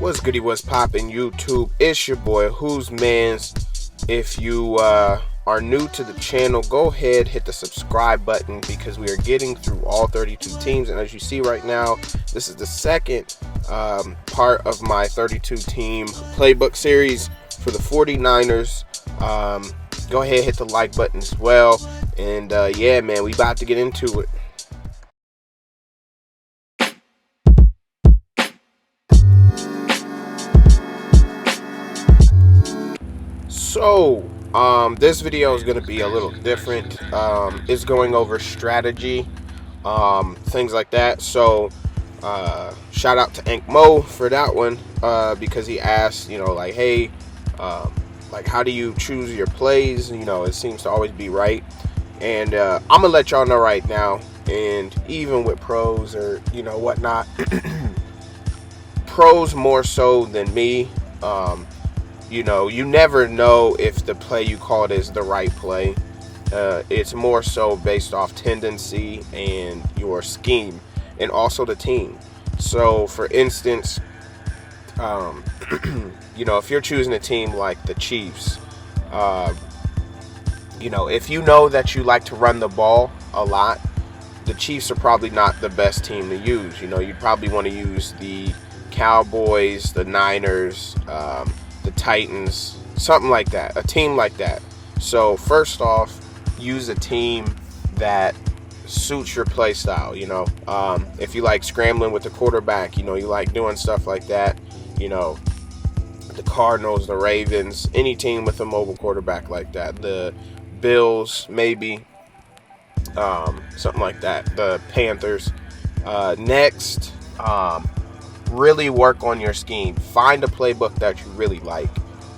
What's goody, what's poppin' YouTube? It's your boy, WhosManz. If you are new to the channel, go ahead, hit the subscribe button because we are getting through all 32 teams. And as you see right now, this is the second part of my 32 team playbook series for the 49ers. Go ahead, hit the like button as well. And yeah, man, we about to get into it. So, this video is going to be a little different. It's going over strategy, things like that. So, shout out to Ink Mo for that one, because he asked, like, hey, like, how do you choose your plays? It seems to always be right. And I'm going to let y'all know right now, and even with pros or, whatnot, pros more so than me, you never know if the play you called is the right play. It's more so based off tendency and your scheme and also the team. So, for instance, if you're choosing a team like the Chiefs, if you know that you like to run the ball a lot, the Chiefs are probably not the best team to use. You'd probably want to use the Cowboys, the Niners, the Titans, something like that, a team like that. So first off, use a team that suits your play style. If you like scrambling with the quarterback, you like doing stuff like that, the Cardinals, the Ravens, any team with a mobile quarterback like that, the Bills, maybe, something like that, the Panthers. Next, really work on your scheme. Find a playbook that you really like.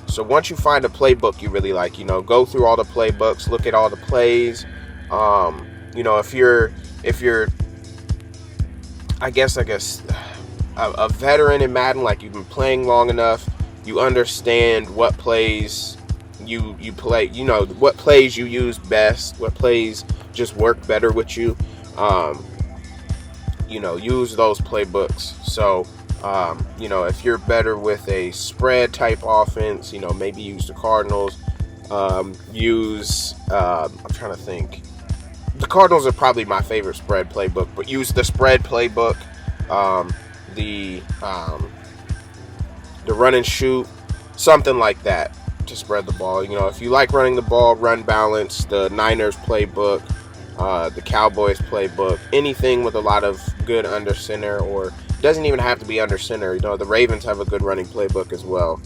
So once you find a playbook you really like, go through all the playbooks, look at all the plays. If you're I guess a veteran in Madden, like you've been playing long enough, you understand what plays you play, what plays you use best, what plays just work better with you. Use those playbooks. So if you're better with a spread type offense, maybe use the Cardinals. I'm trying to think. The Cardinals are probably my favorite spread playbook, but use the spread playbook, the run and shoot, something like that to spread the ball. If you like running the ball, run balance, the Niners playbook, the Cowboys playbook, anything with a lot of good under center, or doesn't even have to be under center. The Ravens have a good running playbook as well.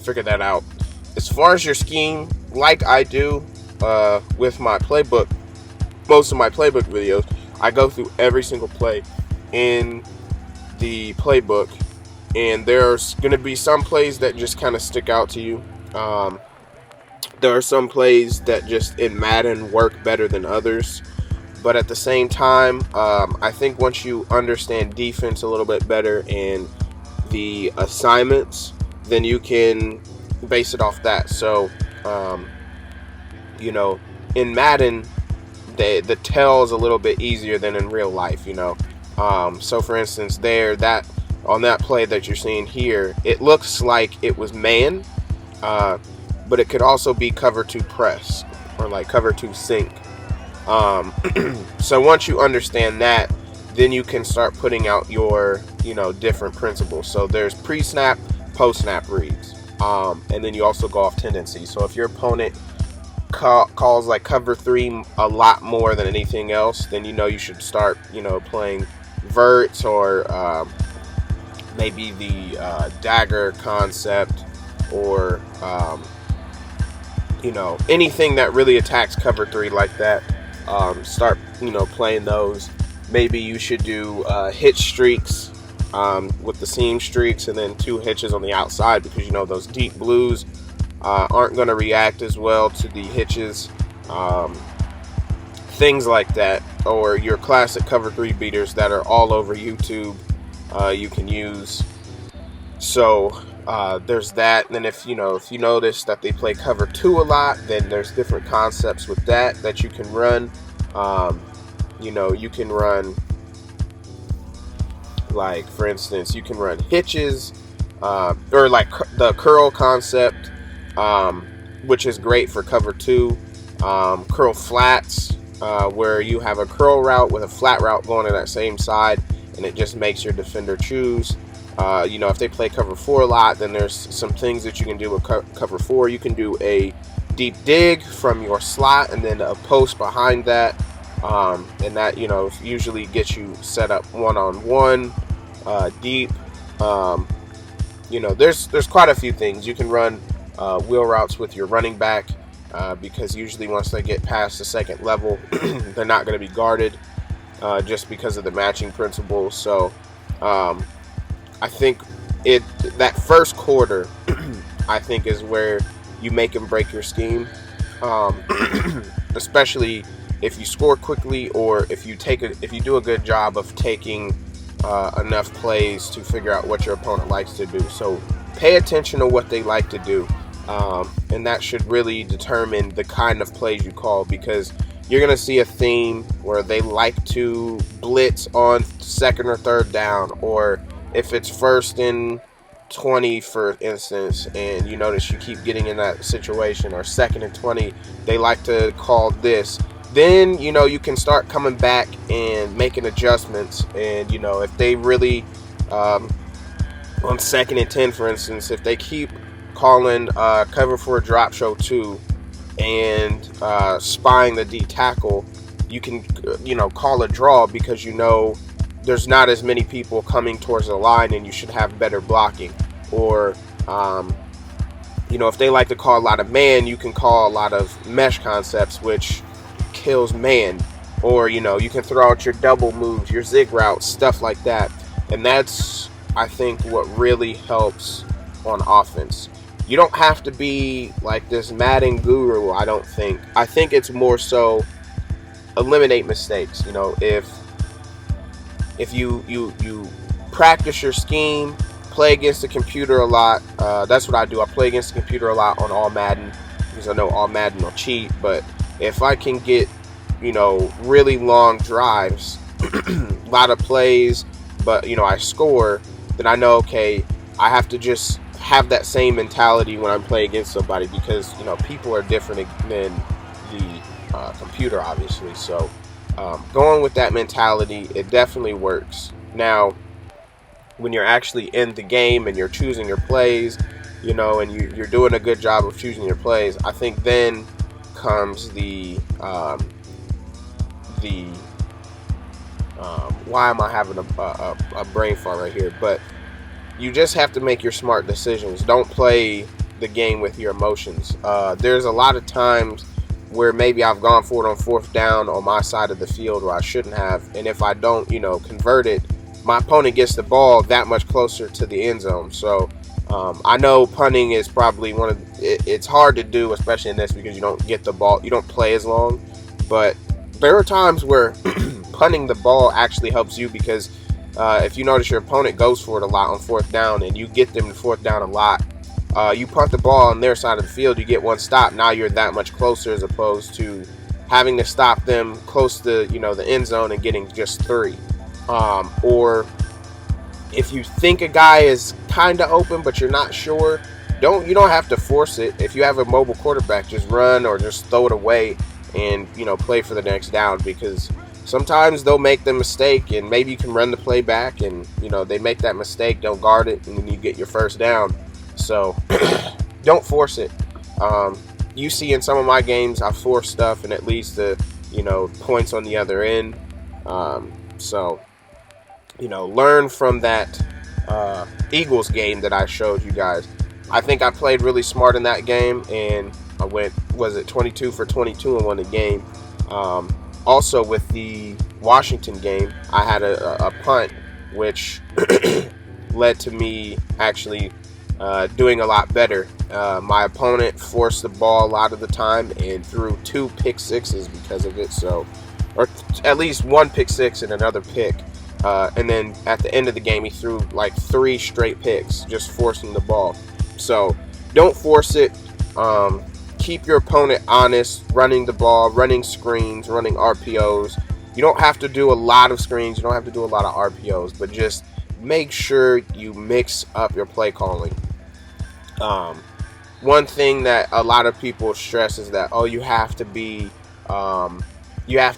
Figure that out. As far as your scheme, like I do with my playbook, most of my playbook videos, I go through every single play in the playbook, and there's going to be some plays that just kind of stick out to you. There are some plays that just in Madden work better than others. But at the same time, I think once you understand defense a little bit better and the assignments, then you can base it off that. So, in Madden, the tell is a little bit easier than in real life, So, for instance, on that play that you're seeing here, it looks like it was man, but it could also be cover 2 press or like cover 2 sync. So once you understand that, then you can start putting out your, different principles. So there's pre-snap, post-snap reads. And then you also go off tendency. So if your opponent calls like cover 3 a lot more than anything else, then you should start, playing verts or maybe the dagger concept, or anything that really attacks cover 3 like that. Start playing those. Maybe you should do hitch streaks with the seam streaks, and then 2 hitches on the outside, because those deep blues aren't going to react as well to the hitches, things like that. Or your classic cover 3 beaters that are all over YouTube, you can use. So there's that. And then if you notice that they play cover 2 a lot, then there's different concepts with that you can run. You can run Like, for instance, you can run hitches, or like the curl concept, which is great for cover 2. Curl flats, where you have a curl route with a flat route going to that same side, and it just makes your defender choose. If they play cover 4 a lot, then there's some things that you can do with cover 4. You can do a deep dig from your slot and then a post behind that. And that, usually gets you set up one-on-one, deep. There's quite a few things. You can run wheel routes with your running back, because usually once they get past the second level, they're not going to be guarded, just because of the matching principle. So I think that first quarter, I think, is where you make and break your scheme, especially if you score quickly, or if you do a good job of taking enough plays to figure out what your opponent likes to do. So pay attention to what they like to do, and that should really determine the kind of plays you call, because you're going to see a theme where they like to blitz on second or third down, or if it's first and 20, for instance, and you notice you keep getting in that situation, or second and 20, they like to call this. Then, you can start coming back and making adjustments. And, if they really, on second and 10, for instance, if they keep calling cover for a drop show 2 and spying the D tackle, you can, call a draw, because there's not as many people coming towards the line and you should have better blocking. Or, if they like to call a lot of man, you can call a lot of mesh concepts, which kills man. Or, you can throw out your double moves, your zig routes, stuff like that. And that's, I think, what really helps on offense. You don't have to be like this Madden guru, I don't think. I think it's more so eliminate mistakes. If you practice your scheme, play against the computer a lot. That's what I do. I play against the computer a lot on all Madden, because I know all Madden will cheat. But if I can get, really long drives, a lot of plays, but, I score, then I know, okay, I have to just have that same mentality when I'm playing against somebody, because, people are different than the computer, obviously. So going with that mentality, it definitely works. Now, when you're actually in the game and you're choosing your plays, and you're doing a good job of choosing your plays, I think then comes the why am I having a brain fart right here? But you just have to make your smart decisions. Don't play the game with your emotions. There's a lot of times where maybe I've gone for it on fourth down on my side of the field where I shouldn't have, and if I don't, convert it, my opponent gets the ball that much closer to the end zone. So I know punting is probably it's hard to do, especially in this, because you don't get the ball, you don't play as long. But there are times where punting the ball actually helps you, because if you notice your opponent goes for it a lot on fourth down and you get them to fourth down a lot, you punt the ball on their side of the field, you get one stop. Now you're that much closer, as opposed to having to stop them close to the end zone and getting just 3. Or if you think a guy is kind of open but you're not sure, you don't have to force it. If you have a mobile quarterback, just run or just throw it away and play for the next down, because sometimes they'll make the mistake and maybe you can run the play back, and they make that mistake, don't guard it, and then you get your first down. So don't force it. You see in some of my games I force stuff and it leads to points on the other end. So learn from that Eagles game that I showed you guys. I think I played really smart in that game, and I went, 22 for 22 and won the game. Also with the Washington game, I had a punt, which led to me actually doing a lot better. My opponent forced the ball a lot of the time and threw 2 pick sixes because of it. So, or at least 1 pick six and another pick. And then at the end of the game, he threw like 3 straight picks, just forcing the ball. So don't force it. Keep your opponent honest, running the ball, running screens, running RPOs. You don't have to do a lot of screens. You don't have to do a lot of RPOs, but just make sure you mix up your play calling. One thing that a lot of people stress is that, oh, you have to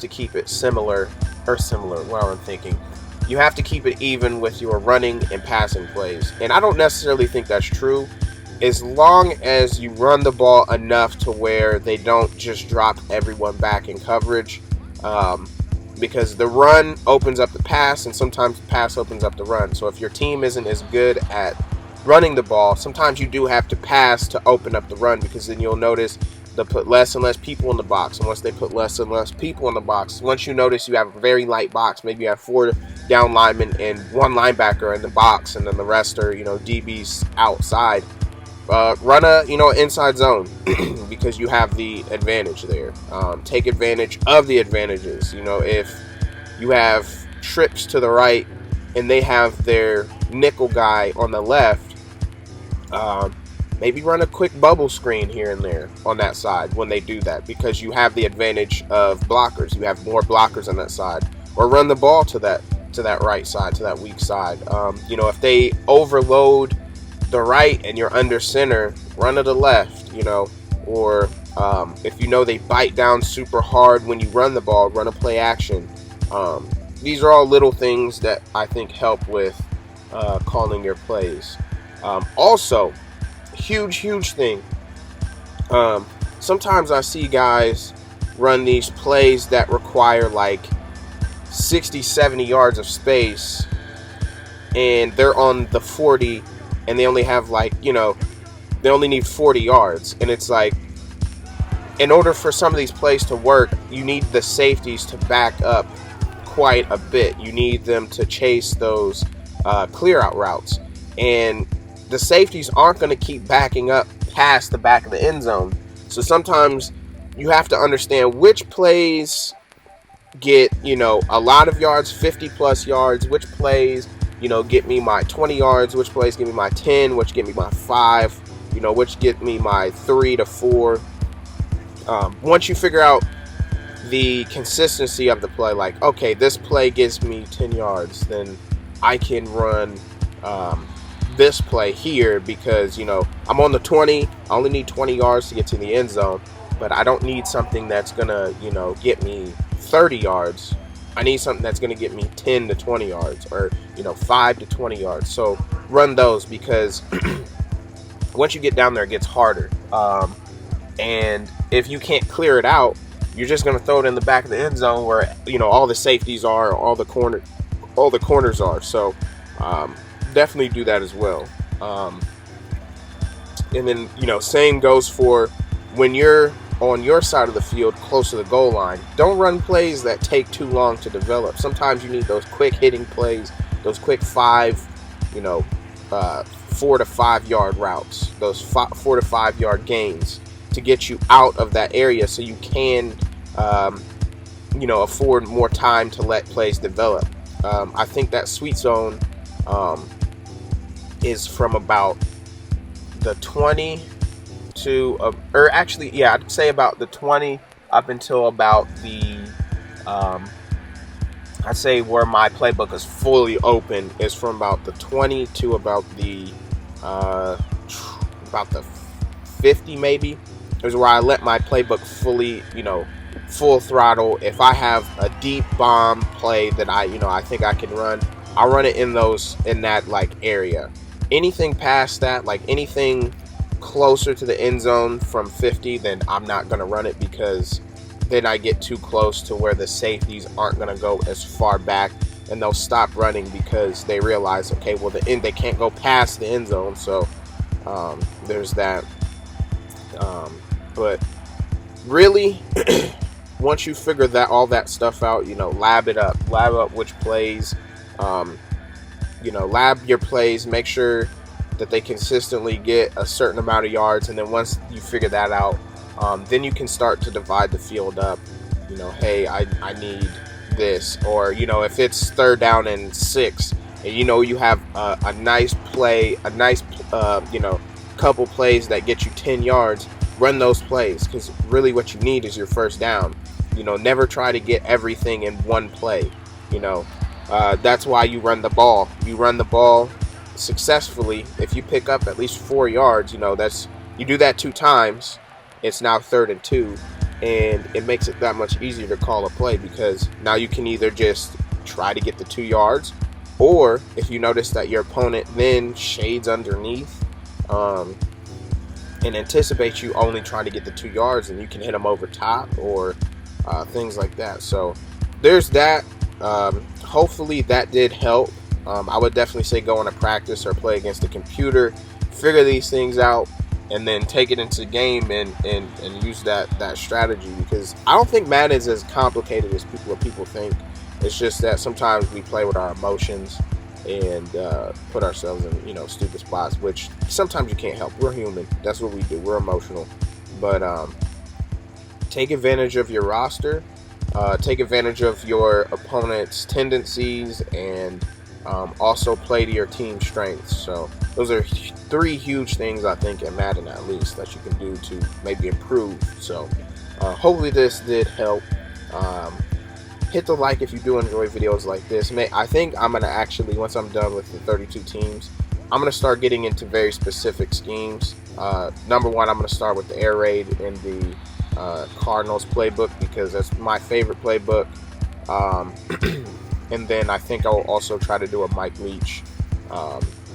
keep it similar. What I'm thinking, you have to keep it even with your running and passing plays, and I don't necessarily think that's true. As long as you run the ball enough to where they don't just drop everyone back in coverage, because the run opens up the pass, and sometimes the pass opens up the run. So if your team isn't as good at running the ball, sometimes you do have to pass to open up the run, because then you'll notice they'll put less and less people in the box. And once they put less and less people in the box, once you notice you have a very light box, maybe you have 4 down linemen and 1 linebacker in the box, and then the rest are, DBs outside. Run a inside zone because you have the advantage there. Take advantage of the advantages. If you have trips to the right and they have their nickel guy on the left, maybe run a quick bubble screen here and there on that side when they do that, because you have the advantage of blockers. You have more blockers on that side, or run the ball to that right side, to that weak side. If they overload the right and you're under center, run to the left, or if they bite down super hard when you run the ball, run a play action. These are all little things that I think help with calling your plays. Also, huge thing, sometimes I see guys run these plays that require like 60-70 yards of space, and they're on the 40, and they only have they only need 40 yards. And it's like, in order for some of these plays to work, you need the safeties to back up quite a bit. You need them to chase those clear out routes, and the safeties aren't going to keep backing up past the back of the end zone. So sometimes you have to understand which plays get a lot of yards, 50 plus yards, which plays get me my 20 yards, which plays give me my 10, which get me my 5, which get me my 3 to 4. Once you figure out the consistency of the play, like, okay, this play gives me 10 yards, then I can run this play here because, I'm on the 20. I only need 20 yards to get to the end zone, but I don't need something that's going to, get me 30 yards. I need something that's going to get me 10 to 20 yards, or 5 to 20 yards. So run those, because once you get down there, it gets harder. And if you can't clear it out, you're just going to throw it in the back of the end zone where all the safeties are, all the corners are. So definitely do that as well. And then same goes for when you're on your side of the field, close to the goal line. Don't run plays that take too long to develop. Sometimes you need those quick hitting plays, those quick 4 to 5 yard routes, those 4 to 5 yard gains to get you out of that area, so you can, afford more time to let plays develop. I think that sweet zone is from about the 20 to, I'd say about the 20 up until about the, I'd say where my playbook is fully open is from about the 20 to about the 50 maybe, is where I let my playbook fully, full throttle. If I have a deep bomb play that I think I can run, I'll run it in that area. Anything past that, anything closer to the end zone from 50, then I'm not going to run it, because then I get too close to where the safeties aren't going to go as far back, and they'll stop running because they realize, okay, well, they can't go past the end zone. So there's that. But really, once you figure all that stuff out, lab up which plays, lab your plays, make sure that they consistently get a certain amount of yards, and then once you figure that out, then you can start to divide the field up. Hey, I need this, or if it's 3rd down and 6, and you have a nice play, couple plays that get you 10 yards, run those plays, because really what you need is your 1st down. Never try to get everything in one play. That's why you run the ball. You run the ball successfully. If you pick up at least 4 yards, that's you do that 2 times. It's now 3rd and 2, and it makes it that much easier to call a play because now you can either just try to get the 2 yards, or if you notice that your opponent then shades underneath, and anticipates you only trying to get the 2 yards, and you can hit them over top or things like that. So there's that. Hopefully that did help. I would definitely say go on a practice or play against the computer, figure these things out, and then take it into the game and use that strategy, because I don't think Madden is as complicated as what people think. It's just that sometimes we play with our emotions and put ourselves in stupid spots, which sometimes you can't help. We're human. That's what we do. We're emotional. But take advantage of your roster. Take advantage of your opponent's tendencies, and also play to your team's strengths. So those are 3 huge things I think in Madden, at least, that you can do to maybe improve. So hopefully this did help. Hit the like if you do enjoy videos like this. I think I'm going to actually, once I'm done with the 32 teams, I'm going to start getting into very specific schemes. Number one, I'm going to start with the air raid and the Cardinals playbook, because that's my favorite playbook. And then I think I'll also try to do a Mike Leach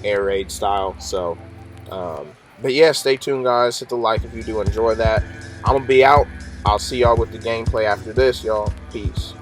air raid style. So, but yeah, stay tuned, guys. Hit the like if you do enjoy that. I'm going to be out. I'll see y'all with the gameplay after this, y'all. Peace.